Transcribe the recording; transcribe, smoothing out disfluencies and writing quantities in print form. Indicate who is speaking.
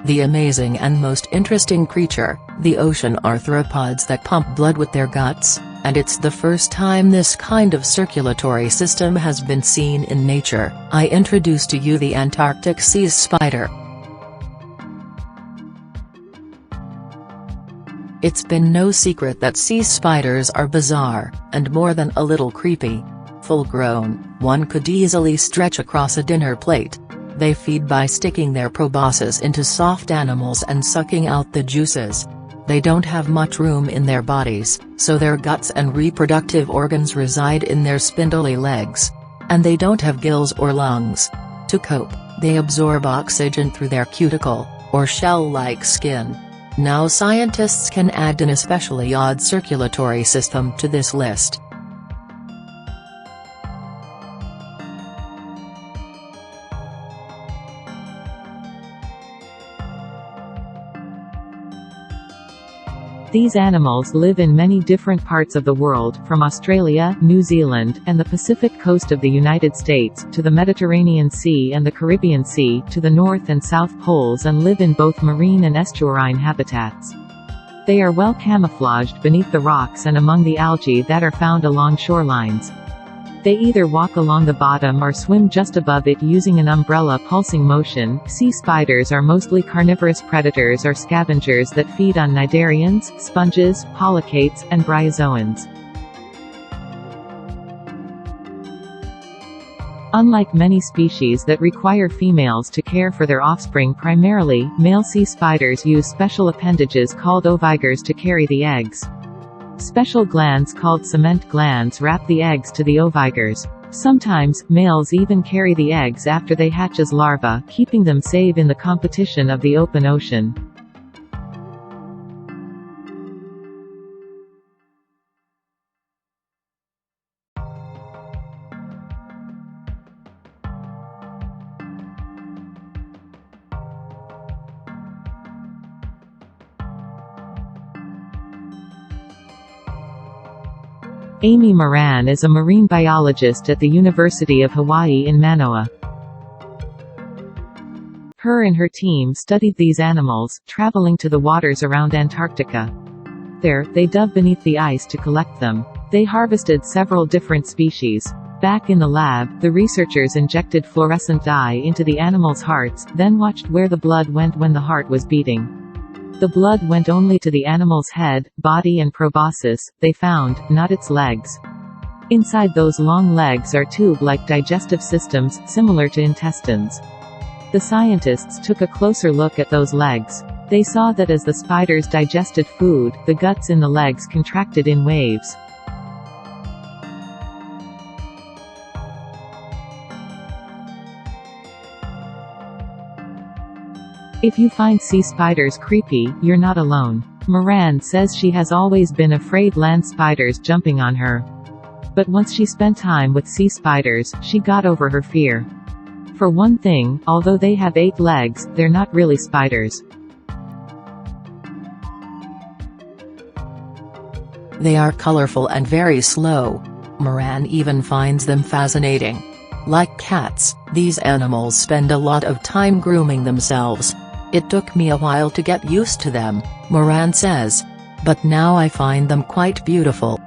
Speaker 1: The amazing and most interesting creature, the ocean arthropods that pump blood with their guts, and it's the first time this kind of circulatory system has been seen in nature. I introduce to you the Antarctic sea spider. It's been no secret that sea spiders are bizarre, and more than a little creepy. Full-grown, one could easily stretch across a dinner plate. They feed by sticking their proboscis into soft animals and sucking out the juices. They don't have much room in their bodies, so their guts and reproductive organs reside in their spindly legs. And they don't have gills or lungs. To cope, they absorb oxygen through their cuticle, or shell-like skin. Now scientists can add an especially odd circulatory system to this list.
Speaker 2: These animals live in many different parts of the world, from Australia, New Zealand, and the Pacific coast of the United States, to the Mediterranean Sea and the Caribbean Sea, to the North and South Poles, and live in both marine and estuarine habitats. They are well camouflaged beneath the rocks and among the algae that are found along shorelines. They either walk along the bottom or swim just above it using an umbrella pulsing motion. Sea spiders are mostly carnivorous predators or scavengers that feed on cnidarians, sponges, polychaetes, and bryozoans. Unlike many species that require females to care for their offspring primarily, male sea spiders use special appendages called ovigers to carry the eggs. Special glands called cement glands wrap the eggs to the ovigers. Sometimes, males even carry the eggs after they hatch as larvae, keeping them safe in the competition of the open ocean. Amy Moran is a marine biologist at the University of Hawaii in Manoa. Her and her team studied these animals, traveling to the waters around Antarctica. There, they dug beneath the ice to collect them. They harvested several different species. Back in the lab, the researchers injected fluorescent dye into the animals' hearts, then watched where the blood went when the heart was beating. The blood went only to the animal's head, body and proboscis, they found, not its legs. Inside those long legs are tube-like digestive systems, similar to intestines. The scientists took a closer look at those legs. They saw that as the spiders digested food, the guts in the legs contracted in waves. If you find sea spiders creepy, you're not alone. Moran says she has always been afraid land spiders jumping on her. But once she spent time with sea spiders, she got over her fear. For one thing, although they have 8 legs, they're not really spiders.
Speaker 1: They are colorful and very slow. Moran even finds them fascinating. Like cats, these animals spend a lot of time grooming themselves. It took me a while to get used to them, Moran says. But now I find them quite beautiful.